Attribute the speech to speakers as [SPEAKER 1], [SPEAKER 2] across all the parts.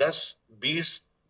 [SPEAKER 1] 10-20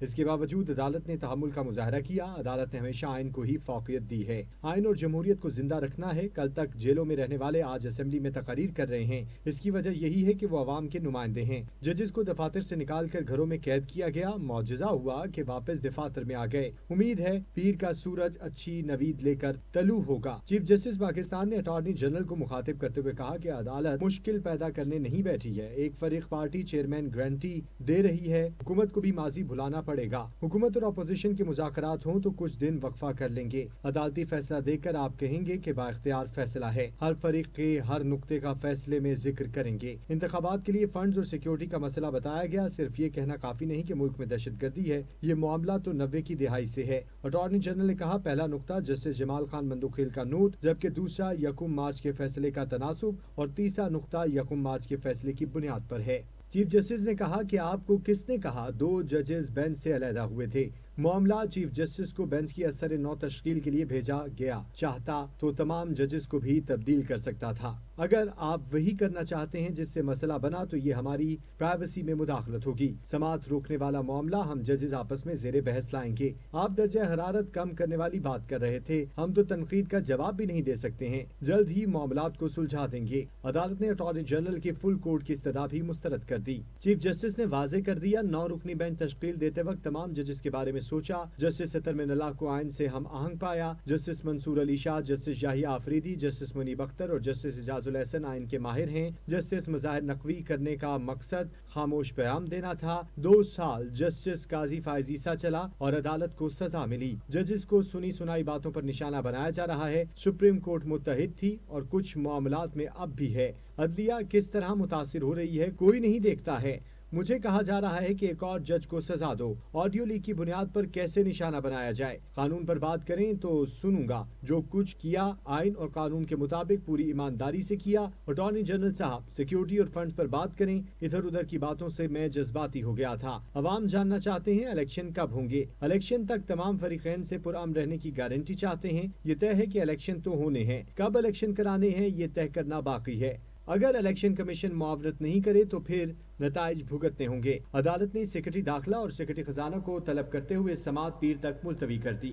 [SPEAKER 2] اس کے باوجود عدالت نے تحمل کا مظاہرہ کیا۔ عدالت نے ہمیشہ آئین کو ہی فوقیت دی ہے، آئین اور جمہوریت کو زندہ رکھنا ہے۔ کل تک جیلوں میں رہنے والے آج اسمبلی میں تقاریر کر رہے ہیں، اس کی وجہ یہی ہے کہ وہ عوام کے نمائندے ہیں۔ ججز کو دفاتر سے نکال کر گھروں میں قید کیا گیا، معجزہ ہوا کہ واپس دفاتر میں آ گئے۔ امید ہے پیر کا سورج اچھی نوید لے کر طلوع ہوگا۔ چیف جسٹس پاکستان نے اٹارنی جنرل کو مخاطب کرتے ہوئے کہا کہ عدالت مشکل پیدا کرنے نہیں بیٹھی ہے، ایک فریق پارٹی چیئرمین گارنٹی دے رہی ہے، حکومت کو بھی ماضی بھلانا پڑے گا۔ حکومت اور اپوزیشن کے مذاکرات ہوں تو کچھ دن وقفہ کر لیں گے، عدالتی فیصلہ دیکھ کر آپ کہیں گے کہ بااختیار فیصلہ ہے، ہر فریق کے ہر نقطے کا فیصلے میں ذکر کریں گے۔ انتخابات کے لیے فنڈز اور سیکیورٹی کا مسئلہ بتایا گیا، صرف یہ کہنا کافی نہیں کہ ملک میں دہشت گردی ہے، یہ معاملہ تو 90 کی دہائی سے ہے۔ اٹارنی جنرل نے کہا پہلا نقطہ جسٹس جمال خان مندوخیل کا نوٹ، جبکہ دوسرا 1 مارچ کے فیصلے کا تناسب اور تیسرا نقطہ 1 مارچ کے فیصلے کی بنیاد پر ہے۔ چیف جسٹس نے کہا کہ آپ کو کس نے کہا 2 ججز بینچ سے علیحدہ ہوئے تھے؟ معاملہ چیف جسٹس کو بینچ کی اثر نو تشکیل کے لیے بھیجا گیا، چاہتا تو تمام ججز کو بھی تبدیل کر سکتا تھا۔ اگر آپ وہی کرنا چاہتے ہیں جس سے مسئلہ بنا تو یہ ہماری پرائیویسی میں مداخلت ہوگی۔ سماعت روکنے والا معاملہ ہم ججز آپس میں زیر بحث لائیں گے۔ آپ درجہ حرارت کم کرنے والی بات کر رہے تھے، ہم تو تنقید کا جواب بھی نہیں دے سکتے ہیں، جلد ہی معاملات کو سلجھا دیں گے۔ عدالت نے اٹارنی جنرل کے فل کورٹ کی استدعا بھی مسترد کر دی۔ چیف جسٹس نے واضح کر دیا 9 رکنی بینچ تشکیل دیتے وقت تمام ججز کے بارے میں سوچا۔ جسٹس ستر من اللہ کو آئین سے ہم آہنگ پایا، جسٹس منصور علی شاہ، جسٹس یحییٰ آفریدی، جسٹس منیب اختر اور جسٹس اعجاز الاحسن آئین کے ماہر ہیں۔ جسٹس مظاہر نقوی کرنے کا مقصد خاموش پیغام دینا تھا۔ 2 سال جسٹس قاضی فائز عیسیٰ چلا اور عدالت کو سزا ملی۔ ججز کو سنی سنائی باتوں پر نشانہ بنایا جا رہا ہے۔ سپریم کورٹ متحد تھی اور کچھ معاملات میں اب بھی ہے۔ عدلیہ کس طرح متاثر ہو رہی ہے کوئی نہیں دیکھتا ہے۔ مجھے کہا جا رہا ہے کہ ایک اور جج کو سزا دو۔ آڈیو لیک کی بنیاد پر کیسے نشانہ بنایا جائے؟ قانون پر بات کریں تو سنوں گا، جو کچھ کیا آئین اور قانون کے مطابق پوری ایمانداری سے کیا۔ اٹارنی جنرل صاحب سیکیورٹی اور فنڈز پر بات کریں، ادھر ادھر کی باتوں سے میں جذباتی ہو گیا تھا۔ عوام جاننا چاہتے ہیں الیکشن کب ہوں گے، الیکشن تک تمام فریقین سے پرامن رہنے کی گارنٹی چاہتے ہیں۔ یہ طے ہے کہ الیکشن تو ہونے ہیں، کب الیکشن کرانے ہیں یہ طے کرنا باقی ہے۔ اگر الیکشن کمیشن معاونت نہیں کرے تو پھر نتائج بھگتنے ہوں گے۔ عدالت نے سیکرٹری داخلہ اور سیکرٹری خزانہ کو طلب کرتے ہوئے سماعت پیر تک ملتوی کر دی۔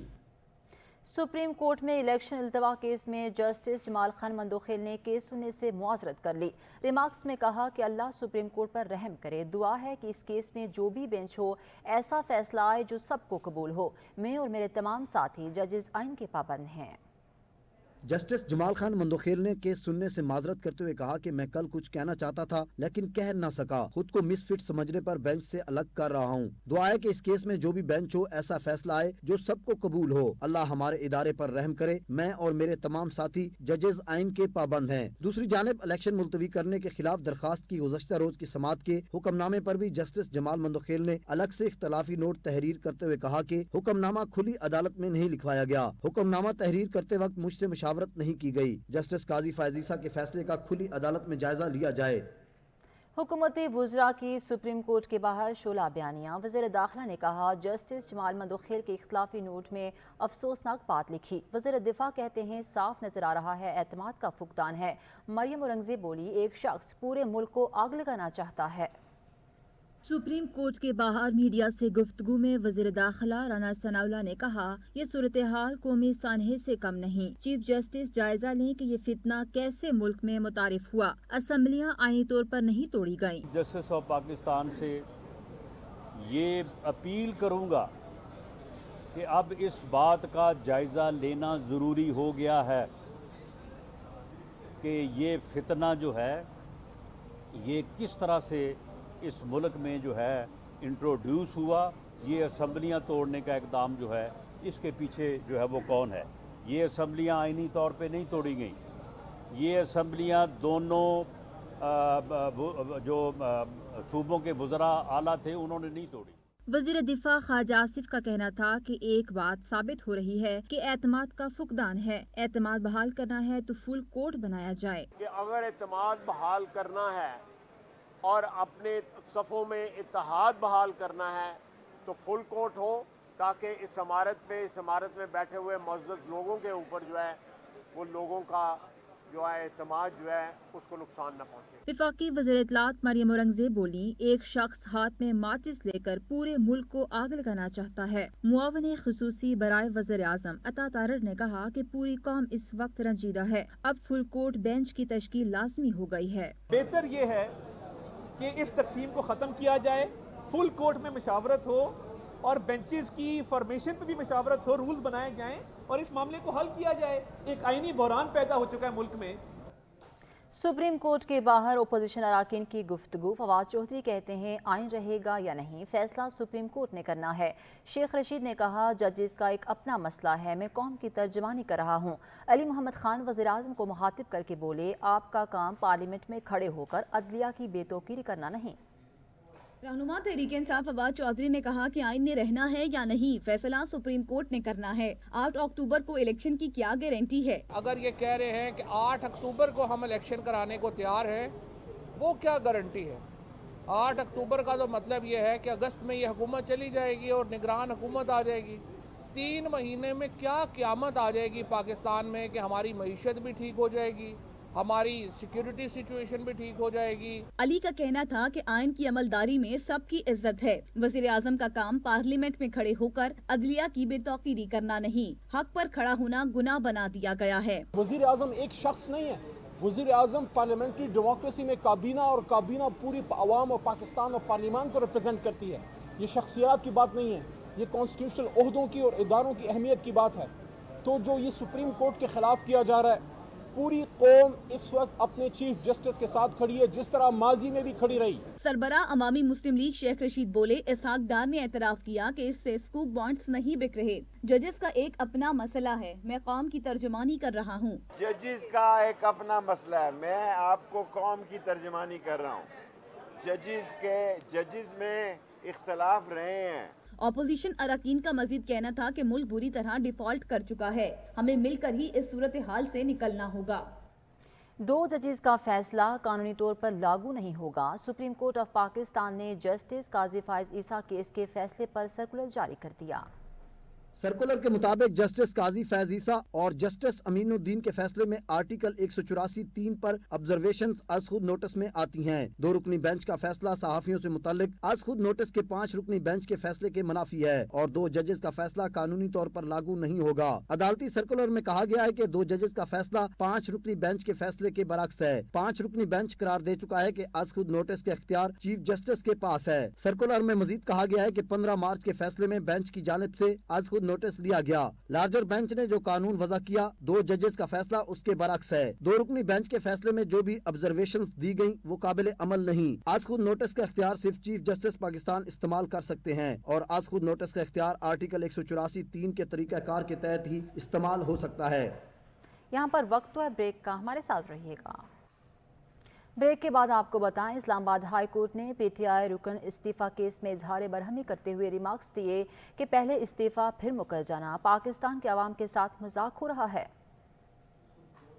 [SPEAKER 3] سپریم کورٹ میں الیکشن التوا کیس میں جسٹس جمال خان مندوخیل نے کیس سننے سے معذرت کر لی۔ ریمارکس میں کہا کہ اللہ سپریم کورٹ پر رحم کرے، دعا ہے کہ اس کیس میں جو بھی بینچ ہو ایسا فیصلہ آئے جو سب کو قبول ہو۔ میں اور میرے تمام ساتھی ججز آئین کے پابند ہیں۔
[SPEAKER 4] جسٹس جمال خان مندوخیل نے کیس سننے سے معذرت کرتے ہوئے کہا کہ میں کل کچھ کہنا چاہتا تھا لیکن کہہ نہ سکا، خود کو مس فٹ سمجھنے پر بینچ سے الگ کر رہا ہوں۔ دعا ہے کہ اس کیس میں جو بھی بینچ ہو ایسا فیصلہ آئے جو سب کو قبول ہو۔ اللہ ہمارے ادارے پر رحم کرے، میں اور میرے تمام ساتھی ججز آئین کے پابند ہیں۔ دوسری جانب الیکشن ملتوی کرنے کے خلاف درخواست کی گزشتہ روز کی سماعت کے حکم نامے پر بھی جسٹس جمال مندوخیل نے الگ سے اختلافی نوٹ تحریر کرتے ہوئے کہا کہ حکم نامہ کھلی عدالت میں نہیں لکھوایا گیا، حکم نامہ تحریر کرتے وقت مجھ سے مشاورت نہیں کی گئی، جسٹس قاضی فائز عیسیٰ کے فیصلے کا کھلی عدالت میں جائزہ لیا جائے۔
[SPEAKER 3] حکومت وزراء کی سپریم کورٹ کے باہر شعلہ بیانیاں، وزیر داخلہ نے کہا جسٹس جمال مندوخیل کے اختلافی نوٹ میں افسوسناک بات لکھی۔ وزیر دفاع کہتے ہیں صاف نظر آ رہا ہے اعتماد کا فقدان ہے۔ مریم اورنگزیب بولی ایک شخص پورے ملک کو آگ لگانا چاہتا ہے۔
[SPEAKER 5] سپریم کورٹ کے باہر میڈیا سے گفتگو میں وزیر داخلہ رانا ثناءاللہ نے کہا یہ صورتحال قومی سانحے سے کم نہیں۔ چیف جسٹس جائزہ لیں کہ یہ فتنہ کیسے ملک میں متعارف ہوا، اسمبلیاں آئینی طور پر نہیں توڑی گئیں۔
[SPEAKER 6] جسٹس آف پاکستان سے یہ اپیل کروں گا کہ اب اس بات کا جائزہ لینا ضروری ہو گیا ہے کہ یہ فتنہ جو ہے یہ کس طرح سے اس ملک میں جو ہے انٹروڈیوس ہوا، یہ اسمبلیاں توڑنے کا اقدام جو ہے اس کے پیچھے جو ہے وہ کون ہے۔ یہ اسمبلیاں آئینی طور پہ نہیں توڑی گئیں، یہ اسمبلیاں دونوں جو صوبوں کے وزراء اعلیٰ تھے انہوں نے نہیں توڑی۔
[SPEAKER 5] وزیر دفاع خواجہ آصف کا کہنا تھا کہ ایک بات ثابت ہو رہی ہے کہ اعتماد کا فقدان ہے، اعتماد بحال کرنا ہے تو فل کورٹ بنایا جائے۔
[SPEAKER 7] کہ اگر اعتماد بحال کرنا ہے اور اپنے صفوں میں اتحاد بحال کرنا ہے تو فل کورٹ ہو، تاکہ اس عمارت میں بیٹھے ہوئے معزز لوگوں کے اوپر جو ہے وہ لوگوں کا جو ہے اعتماد جو ہے اس کو نقصان نہ پہنچے۔
[SPEAKER 5] وفاقی وزیر اطلاعات مریم اورنگزیب بولی، ایک شخص ہاتھ میں ماچس لے کر پورے ملک کو آگ لگانا چاہتا ہے۔ معاون خصوصی برائے وزیر اعظم عطا تارڑ نے کہا کہ پوری قوم اس وقت رنجیدہ ہے، اب فل کورٹ بینچ کی تشکیل لازمی ہو گئی ہے۔
[SPEAKER 8] بہتر یہ ہے کہ اس تقسیم کو ختم کیا جائے، فل کورٹ میں مشاورت ہو اور بینچز کی فارمیشن پہ بھی مشاورت ہو، رولز بنائے جائیں اور اس معاملے کو حل کیا جائے۔ ایک آئینی بحران پیدا ہو چکا ہے ملک میں۔
[SPEAKER 3] سپریم کورٹ کے باہر اپوزیشن اراکین کی گفتگو۔ فواد چودھری کہتے ہیں آئین رہے گا یا نہیں فیصلہ سپریم کورٹ نے کرنا ہے۔ شیخ رشید نے کہا ججز کا ایک اپنا مسئلہ ہے، میں قوم کی ترجمانی کر رہا ہوں۔ علی محمد خان وزیراعظم کو مخاطب کر کے بولے آپ کا کام پارلیمنٹ میں کھڑے ہو کر عدلیہ کی بے توقیری کرنا نہیں۔
[SPEAKER 5] رہنما تحریک انصاف فواد چودھری نے کہا کہ آئین نے رہنا ہے یا نہیں فیصلہ سپریم کورٹ نے کرنا ہے۔ 8 اکتوبر کو الیکشن کی کیا گارنٹی ہے؟
[SPEAKER 9] اگر یہ کہہ رہے ہیں کہ 8 اکتوبر کو ہم الیکشن کرانے کو تیار ہیں، وہ کیا گارنٹی ہے؟ 8 اکتوبر کا تو مطلب یہ ہے کہ اگست میں یہ حکومت چلی جائے گی اور نگران حکومت آ جائے گی۔ 3 مہینے میں کیا قیامت آ جائے گی پاکستان میں کہ ہماری معیشت بھی ٹھیک ہو جائے گی، ہماری سیکیورٹی سچویشن بھی ٹھیک ہو جائے گی۔
[SPEAKER 5] علی کا کہنا تھا کہ آئین کی عملداری میں سب کی عزت ہے، وزیر اعظم کا کام پارلیمنٹ میں کھڑے ہو کر عدلیہ کی بے توقیری کرنا نہیں، حق پر کھڑا ہونا گناہ بنا دیا گیا ہے۔
[SPEAKER 10] وزیر اعظم ایک شخص نہیں ہے، وزیر اعظم پارلیمنٹری ڈیموکریسی میں کابینہ اور کابینہ پوری عوام اور پاکستان اور پارلیمان کو ریپرزینٹ کرتی ہے۔ یہ شخصیات کی بات نہیں ہے، یہ کانسٹیٹیوشنل عہدوں کی اور اداروں کی اہمیت کی بات ہے۔ تو جو یہ سپریم کورٹ کے خلاف کیا جا رہا ہے، پوری قوم اس وقت اپنے چیف جسٹس کے ساتھ کھڑی ہے جس طرح ماضی میں بھی کھڑی رہی۔
[SPEAKER 5] سربراہ عوامی مسلم لیگ شیخ رشید بولے اسحاق ڈار نے اعتراف کیا کہ اس سے سکوک بانڈز نہیں بک رہے، ججز کا ایک اپنا مسئلہ ہے، میں قوم کی ترجمانی کر رہا ہوں۔
[SPEAKER 7] ججز کا ایک اپنا مسئلہ ہے، میں آپ کو قوم کی ترجمانی کر رہا ہوں۔ ججز میں اختلاف رہے ہیں۔
[SPEAKER 5] اپوزیشن اراکین کا مزید کہنا تھا کہ ملک بری طرح ڈیفالٹ کر چکا ہے، ہمیں مل کر ہی اس صورتحال سے نکلنا ہوگا۔
[SPEAKER 3] 2 ججز کا فیصلہ قانونی طور پر لاگو نہیں ہوگا۔ سپریم کورٹ آف پاکستان نے جسٹس قاضی فائز عیسیٰ کیس کے فیصلے پر سرکولر جاری کر دیا۔
[SPEAKER 4] سرکولر کے مطابق جسٹس قاضی فیض عیسیٰ اور جسٹس امین الدین کے فیصلے میں آرٹیکل 184(3) پر آبزرویشنز از خود نوٹس میں آتی ہیں۔ 2 رکنی بینچ کا فیصلہ صحافیوں سے متعلق از خود نوٹس کے 5 رکنی بینچ کے فیصلے کے منافی ہے اور 2 ججز کا فیصلہ قانونی طور پر لاگو نہیں ہوگا۔ عدالتی سرکولر میں کہا گیا ہے کہ 2 ججز کا فیصلہ 5 رکنی بینچ کے فیصلے کے برعکس ہے۔ 5 رکنی بینچ قرار دے چکا ہے کہ از خود نوٹس کے اختیار چیف جسٹس کے پاس ہے۔ سرکولر میں مزید کہا گیا ہے کہ 15 مارچ کے فیصلے میں بینچ کی جانب سے از خود نوٹس لیا گیا۔ لارجر بینچ نے جو قانون وضع کیا، 2 ججز کا فیصلہ اس کے برعکس ہے۔ 2 رکنی بینچ کے فیصلے میں جو بھی آبزرویشنز دی گئیں وہ قابل عمل نہیں۔ از خود نوٹس کا اختیار صرف چیف جسٹس پاکستان استعمال کر سکتے ہیں اور از خود نوٹس کا اختیار آرٹیکل 184(3) کے طریقہ کار کے تحت ہی استعمال ہو سکتا ہے۔
[SPEAKER 3] یہاں پر وقت تو ہے بریک کا، ہمارے ساتھ رہیے گا۔ بریک کے بعد آپ کو بتائیں اسلام آباد ہائی کورٹ نے پی ٹی آئی رکن استعفیٰ کیس میں اظہار برہمی کرتے ہوئے ریمارکس دیے کہ پہلے استعفیٰ پھر مکر جانا پاکستان کے عوام کے ساتھ مذاق ہو رہا ہے۔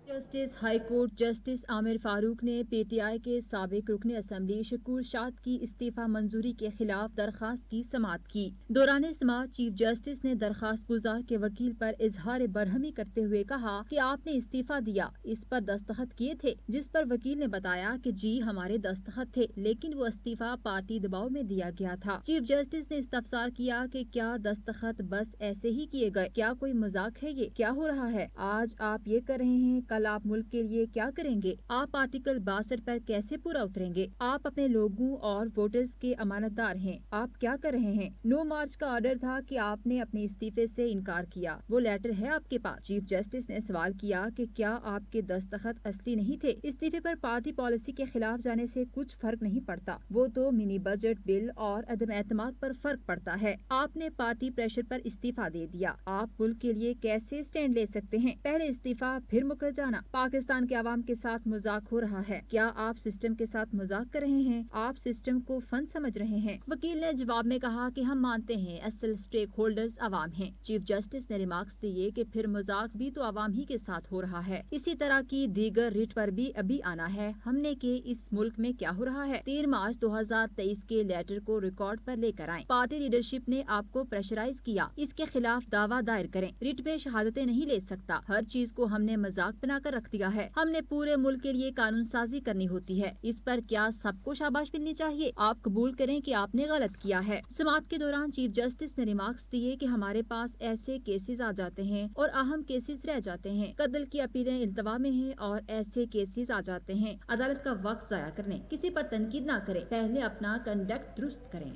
[SPEAKER 5] جسٹس ہائی کورٹ جسٹس عامر فاروق نے پی ٹی آئی کے سابق رکن اسمبلی شکور شاد کی استعفیٰ منظوری کے خلاف درخواست کی سماعت کی۔ دوران سماعت چیف جسٹس نے درخواست گزار کے وکیل پر اظہار برہمی کرتے ہوئے کہا کہ آپ نے استعفیٰ دیا، اس پر دستخط کیے تھے، جس پر وکیل نے بتایا کہ جی ہمارے دستخط تھے لیکن وہ استعفیٰ پارٹی دباؤ میں دیا گیا تھا۔ چیف جسٹس نے استفسار کیا کہ کیا دستخط بس ایسے ہی کیے گئے؟ کیا کوئی مذاق ہے؟ یہ کیا ہو رہا ہے؟ آج آپ یہ کر رہے ہیں، کل آپ ملک کے لیے کیا کریں گے؟ آپ آرٹیکل 62 پر کیسے پورا اتریں گے؟ آپ اپنے لوگوں اور ووٹرز کے امانت دار ہیں، آپ کیا کر رہے ہیں؟ 9 مارچ کا آرڈر تھا کہ آپ نے اپنے استعفے سے انکار کیا، وہ لیٹر ہے آپ کے پاس؟ چیف جسٹس نے سوال کیا کہ کیا آپ کے دستخط اصلی نہیں تھے؟ استعفے پر پارٹی پالیسی کے خلاف جانے سے کچھ فرق نہیں پڑتا، وہ تو منی بجٹ بل اور عدم اعتماد پر فرق پڑتا ہے۔ آپ نے پارٹی پریشر پر استعفیٰ دے دیا، آپ ملک کے لیے کیسے اسٹینڈ لے سکتے ہیں؟ پہلے استعفیٰ پھر مکر جانا پاکستان کے عوام کے ساتھ مذاق ہو رہا ہے۔ کیا آپ سسٹم کے ساتھ مذاق کر رہے ہیں؟ آپ سسٹم کو فن سمجھ رہے ہیں؟ وکیل نے جواب میں کہا کہ ہم مانتے ہیں اصل اسٹیک ہولڈرز عوام ہیں۔ چیف جسٹس نے ریمارکس دیے کہ پھر مذاق بھی تو عوام ہی کے ساتھ ہو رہا ہے، اسی طرح کی دیگر ریٹ پر بھی ابھی آنا ہے۔ ہم نے کہ اس ملک میں کیا ہو رہا ہے؟ 3 مارچ 2023 کے لیٹر کو ریکارڈ پر لے کر آئیں، پارٹی لیڈرشپ نے آپ کو پریشرائز کیا، اس کے خلاف دعویٰ دائر کریں۔ ریٹ میں شہادتیں نہیں لے سکتا، ہر چیز کو ہم نے مذاق بنا کر کر رکھ دیا ہے. ہم نے پورے ملک کے لیے قانون سازی کرنی ہوتی ہے. اس پر کیا سب کو شاباش ملنی چاہیے؟ آپ قبول کریں کہ آپ نے غلط کیا ہے. سماعت کے دوران چیف جسٹس نے ریمارکس دیے کہ ہمارے پاس ایسے کیسز آ جاتے ہیں اور اہم کیسز رہ جاتے ہیں. قتل کی اپیلیں التوا میں ہیں اور ایسے کیسز آ جاتے ہیں. عدالت کا وقت ضائع کرنے، کسی پر تنقید نہ کریں، پہلے اپنا کنڈکٹ درست کریں.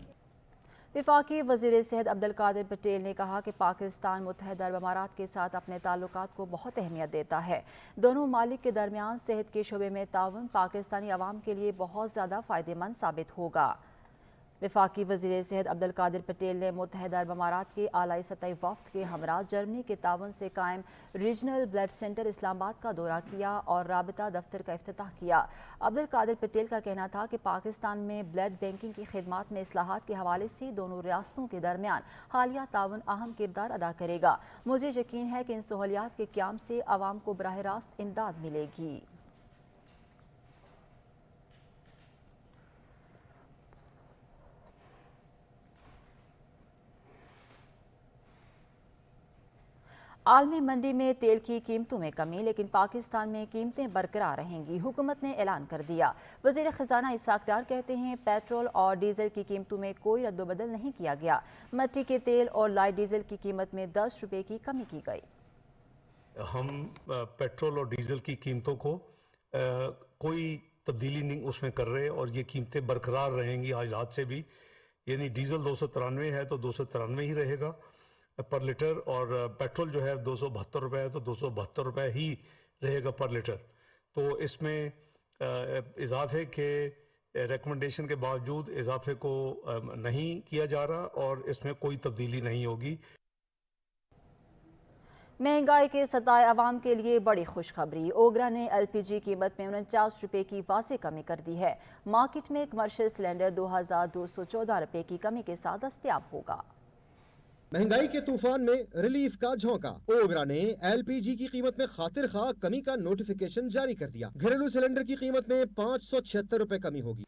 [SPEAKER 3] وفاقی وزیر صحت عبدالقادر پٹیل نے کہا کہ پاکستان متحدہ عرب امارات کے ساتھ اپنے تعلقات کو بہت اہمیت دیتا ہے. دونوں ممالک کے درمیان صحت کے شعبے میں تعاون پاکستانی عوام کے لیے بہت زیادہ فائدہ مند ثابت ہوگا. وفاقی وزیر صحت عبدالقادر پٹیل نے متحدہ عرب امارات کے اعلیٰ سطحی وفد کے ہمراہ جرمنی کے تعاون سے قائم ریجنل بلڈ سینٹر اسلام آباد کا دورہ کیا اور رابطہ دفتر کا افتتاح کیا. عبدالقادر پٹیل کا کہنا تھا کہ پاکستان میں بلڈ بینکنگ کی خدمات میں اصلاحات کے حوالے سے دونوں ریاستوں کے درمیان حالیہ تعاون اہم کردار ادا کرے گا. مجھے یقین ہے کہ ان سہولیات کے قیام سے عوام کو براہ راست امداد ملے گی. عالمی منڈی میں تیل کی قیمتوں میں کمی، لیکن پاکستان میں قیمتیں برقرار رہیں گی. حکومت نے اعلان کر دیا. وزیر خزانہ اسحاق ڈار کہتے ہیں پیٹرول اور ڈیزل کی قیمتوں میں کوئی رد و بدل نہیں کیا گیا. مٹی کے تیل اور لائٹ ڈیزل کی قیمت میں 10 روپے کی کمی کی گئی.
[SPEAKER 11] ہم پیٹرول اور ڈیزل کی قیمتوں کو کوئی تبدیلی نہیں اس میں کر رہے اور یہ قیمتیں برقرار رہیں گی آج رات سے بھی. یعنی ڈیزل 293 ہے تو 293 ہی رہے گا پر لیٹر، اور پیٹرول جو ہے 272 روپے ہے تو 272 روپے ہی رہے گا پر لیٹر. تو اس میں اضافے کے ریکمنڈیشن کے باوجود اضافے کو نہیں کیا جا رہا اور اس میں کوئی تبدیلی نہیں ہوگی.
[SPEAKER 3] مہنگائی کے ستائے عوام کے لیے بڑی خوشخبری. اوگرا نے ایل پی جی قیمت میں 49 روپے کی واضح کمی کر دی ہے. مارکیٹ میں کمرشل سلنڈر 2214 روپے کی کمی کے ساتھ دستیاب ہوگا.
[SPEAKER 12] مہنگائی کے طوفان میں ریلیف کا جھونکا. اوگرا نے ایل پی جی کی قیمت میں خاطر خواہ کمی کا نوٹیفیکیشن جاری کر دیا. گھریلو سلنڈر کی قیمت میں 576 روپے کمی ہوگی.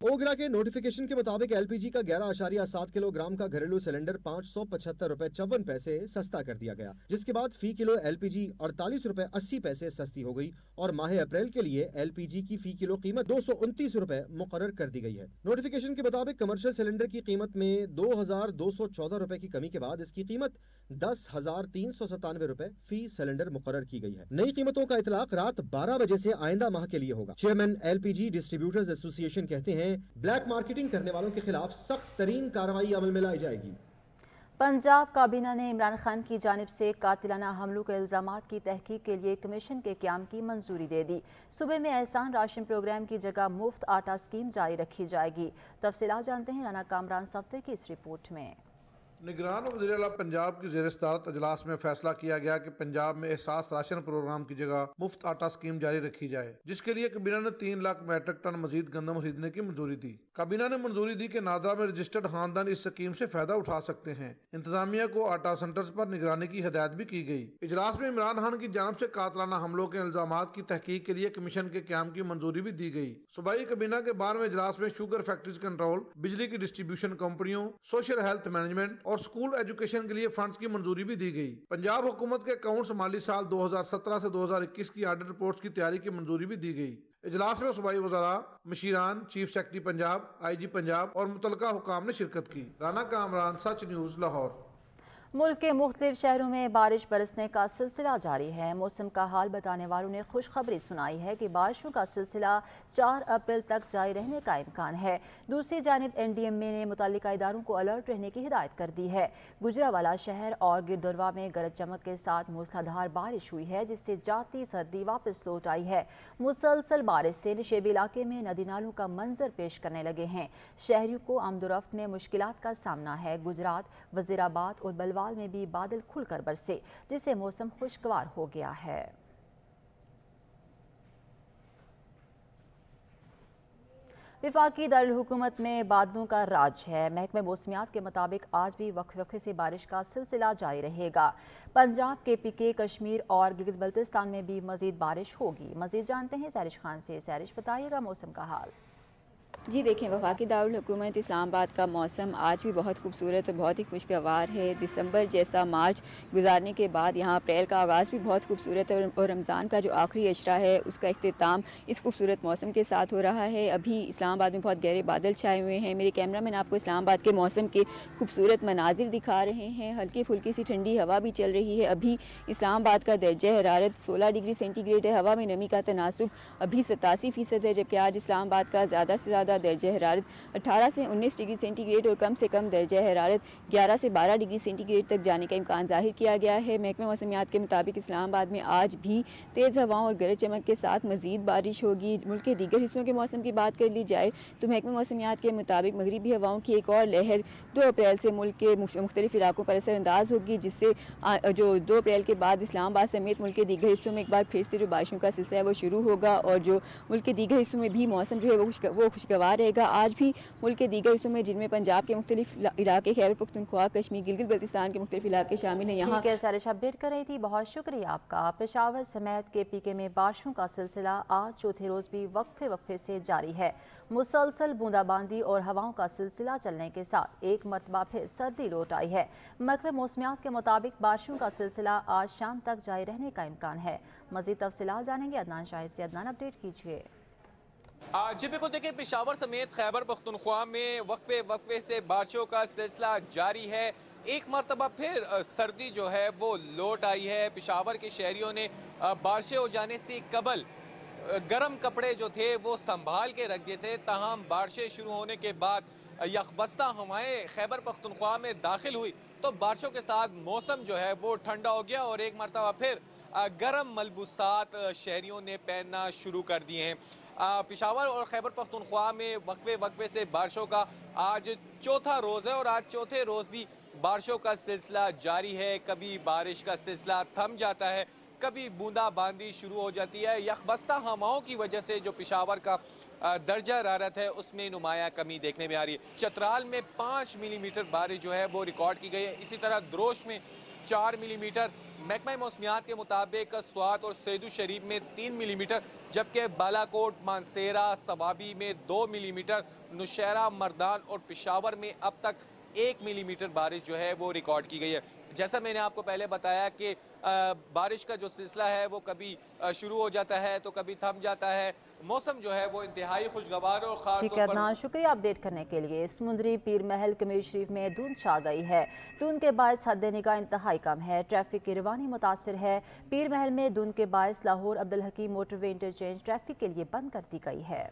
[SPEAKER 12] اوگرا کے نوٹیفیکیشن کے مطابق ایل پی جی کا 11.7 کلو گرام کا گھریلو سلنڈر 575 روپے 54 پیسے سستا کر دیا گیا، جس کے بعد فی کلو ایل پی جی 48 روپے 80 پیسے سستی ہو گئی اور ماہ اپریل کے لیے ایل پی جی کی فی کلو قیمت 229 روپے مقرر کر دی گئی ہے. نوٹیفیکیشن کے مطابق کمرشل سلنڈر کی قیمت میں 2214 روپے کی کمی کے بعد اس کی قیمت 10,397 روپے فی سلنڈر مقرر کی گئی ہے. نئی قیمتوں کا اطلاق رات 12 بجے سے آئندہ ماہ کے لیے ہوگا. چیئرمین ایل پی جی ڈسٹریبیوٹرز ایسوسی ایشن کہتے ہیں بلیک مارکیٹنگ کرنے والوں کے خلاف سخت ترین کارروائی عمل میں لائی جائے گی.
[SPEAKER 3] پنجاب کابینہ نے عمران خان کی جانب سے قاتلانہ حملوں کے الزامات کی تحقیق کے لیے کمیشن کے قیام کی منظوری دے دی. صوبے میں احسان راشن پروگرام کی جگہ مفت آٹا اسکیم جاری رکھی جائے گی. تفصیلات جانتے ہیں رانا کامران صفدر کی اس رپورٹ میں.
[SPEAKER 13] نگران وزیر اعلیٰ پنجاب کی زیر صدارت اجلاس میں فیصلہ کیا گیا کہ پنجاب میں احساس راشن پروگرام کی جگہ مفت آٹا اسکیم جاری رکھی جائے، جس کے لیے کابینہ نے 3 لاکھ میٹرک ٹن مزید گندم خریدنے کی منظوری دی. کابینہ نے منظوری دی کہ نادرا میں رجسٹرڈ خاندان اس اسکیم سے فائدہ اٹھا سکتے ہیں. انتظامیہ کو آٹا سینٹرز پر نگرانی کی ہدایت بھی کی گئی. اجلاس میں عمران خان کی جانب سے قاتلانہ حملوں کے الزامات کی تحقیق کے لیے کمیشن کے قیام کی منظوری بھی دی گئی. صوبائی کابینہ کے 12ویں اجلاس میں شوگر فیکٹریز کنٹرول، بجلی کی ڈسٹریبیوشن کمپنیوں، سوشل ہیلتھ مینجمنٹ اور اسکول ایجوکیشن کے لیے فنڈز کی منظوری بھی دی گئی. پنجاب حکومت کے اکاؤنٹس مالی سال 2017 سے 2021 کی آڈٹ رپورٹس کی تیاری کی منظوری بھی دی گئی. اجلاس میں صوبائی وزراء، مشیران، چیف سیکرٹری پنجاب، آئی جی پنجاب اور متعلقہ حکام نے شرکت کی. رانا کامران، سچ نیوز، لاہور.
[SPEAKER 3] ملک کے مختلف شہروں میں بارش برسنے کا سلسلہ جاری ہے. موسم کا حال بتانے والوں نے خوشخبری سنائی ہے کہ بارشوں کا سلسلہ 4 اپریل تک جاری رہنے کا امکان ہے. دوسری جانب این ڈی ایم اے نے متعلقہ اداروں کو الرٹ رہنے کی ہدایت کر دی ہے. گجرانوالہ شہر اور گردروا میں گرج چمک کے ساتھ موسلادھار بارش ہوئی ہے، جس سے جاتی سردی واپس لوٹ آئی ہے. مسلسل بارش سے نشیبی علاقے میں ندی نالوں کا منظر پیش کرنے لگے ہیں. شہریوں کو آمد و رفت میں مشکلات کا سامنا ہے. گجرات، وزیر آباد اور بلوال میں بھی بادل کھل کر برسے، جس سے موسم خوشگوار ہو گیا ہے. وفاقی دارالحکومت میں بادلوں کا راج ہے. محکمہ موسمیات کے مطابق آج بھی وقفے وقفے سے بارش کا سلسلہ جاری رہے گا. پنجاب کے پی کے، کشمیر اور گلگت بلتستان میں بھی مزید بارش ہوگی. مزید جانتے ہیں سیرش خان سے. سیرش، بتائیے گا موسم کا حال.
[SPEAKER 14] جی دیکھیں، وفاقی دارالحکومت اسلام آباد کا موسم آج بھی بہت خوبصورت اور بہت ہی خوشگوار ہے۔ دسمبر جیسا مارچ گزارنے کے بعد یہاں اپریل کا آغاز بھی بہت خوبصورت ہے اور رمضان کا جو آخری اشرہ ہے اس کا اختتام اس خوبصورت موسم کے ساتھ ہو رہا ہے۔ ابھی اسلام آباد میں بہت گہرے بادل چھائے ہوئے ہیں۔ میرے کیمرہ مین آپ کو اسلام آباد کے موسم کے خوبصورت مناظر دکھا رہے ہیں۔ ہلکی پھلکی سی ٹھنڈی ہوا بھی چل رہی ہے۔ ابھی اسلام آباد کا درجہ حرارت 16 ڈگری سینٹی گریڈ ہے۔ ہوا میں نمی کا تناسب ابھی 87% ہے، جبکہ آج اسلام آباد کا زیادہ سے زیادہ درجہ حرارت 18 سے 19 ڈگری سینٹی گریڈ اور کم سے کم درجہ حرارت 11 سے 12 ڈگری سینٹی گریڈ تک جانے کا امکان ظاہر کیا گیا ہے۔ محکمہ موسمیات کے مطابق اسلام آباد میں آج بھی تیز ہواؤں اور گرج چمک کے ساتھ مزید بارش ہوگی۔ ملک کے دیگر حصوں کے موسم کی بات کر لی جائے تو محکمہ موسمیات کے مطابق مغربی ہواؤں کی ایک اور لہر 2 اپریل سے ملک کے مختلف علاقوں پر اثر انداز ہوگی، جس سے جو 2 اپریل کے بعد اسلام آباد سمیت ملک کے دیگر حصوں میں ایک بار پھر سے جو بارشوں کا سلسلہ ہے وہ شروع ہوگا اور جو ملک کے دیگر حصوں میں بھی موسم جو ہے وہ خوشگوار رہے گا۔ آج بھی ملک کے دیگر حصوں میں، جن میں پنجاب کے مختلف علاقے، خیبر پختونخوا، کشمیر، گلگت بلتستان کے مختلف علاقے شامل ہیں، یہاں
[SPEAKER 3] ٹھیک ہے سارش اپڈیٹ کر رہی تھی، بہت شکریہ آپ کا۔ پشاور سمیت KPK میں بارشوں کا سلسلہ آج چوتھے روز بھی وقفے سے جاری ہے۔ مسلسل بوندا باندی اور ہواؤں کا سلسلہ چلنے کے ساتھ ایک مرتبہ پھر سردی لوٹ آئی ہے۔ محکمہ موسمیات کے مطابق بارشوں کا سلسلہ آج شام تک جاری رہنے کا امکان ہے۔ مزید تفصیلات جانیں گے عدنان شاہد سے۔ عدنان اپڈیٹ کیجیے۔
[SPEAKER 15] جی بالکل، دیکھیں پشاور سمیت خیبر پختونخوا میں وقفے سے بارشوں کا سلسلہ جاری ہے۔ ایک مرتبہ پھر سردی جو ہے وہ لوٹ آئی ہے۔ پشاور کے شہریوں نے بارشیں ہو جانے سے قبل گرم کپڑے جو تھے وہ سنبھال کے رکھ دیے تھے، تاہم بارشیں شروع ہونے کے بعد یخبستہ ہوائیں خیبر پختونخوا میں داخل ہوئی تو بارشوں کے ساتھ موسم جو ہے وہ ٹھنڈا ہو گیا اور ایک مرتبہ پھر گرم ملبوسات شہریوں نے پہننا شروع کر دیے ہیں۔ پشاور اور خیبر پختونخوا میں وقفے سے بارشوں کا آج چوتھا روز ہے اور آج چوتھے روز بھی بارشوں کا سلسلہ جاری ہے۔ کبھی بارش کا سلسلہ تھم جاتا ہے، کبھی بوندا باندی شروع ہو جاتی ہے۔ یخبستہ ہواؤں کی وجہ سے جو پشاور کا درجہ حرارت ہے اس میں نمایاں کمی دیکھنے میں آ رہی ہے۔ چترال میں 5 ملی میٹر بارش جو ہے وہ ریکارڈ کی گئی ہے، اسی طرح دروش میں 4 ملی میٹر، محکمہ موسمیات کے مطابق سوات اور سیدو شریف میں 3 ملی میٹر، جبکہ بالاکوٹ، مانسیرہ، سوابی میں 2 ملی میٹر، نوشہرہ، مردان اور پشاور میں اب تک 1 ملی میٹر بارش جو ہے وہ ریکارڈ کی گئی ہے۔ جیسا میں نے آپ کو پہلے بتایا کہ بارش کا جو سلسلہ ہے وہ کبھی شروع ہو جاتا ہے تو کبھی تھم جاتا ہے۔ موسم جو ہے وہ انتہائی خوشگوار اور خاص
[SPEAKER 3] ٹھیک ہے عدنان، شکریہ اپڈیٹ کرنے کے لیے۔ سمندری پیر محل کمیر شریف میں دھند چھا گئی ہے۔ دھند کے باعث حد نگاہ انتہائی کم ہے، ٹریفک کی روانی متاثر ہے۔ پیر محل میں دھند کے باعث لاہور عبدالحکیم موٹر وے انٹرچینج ٹریفک کے لیے بند کر دی گئی ہے۔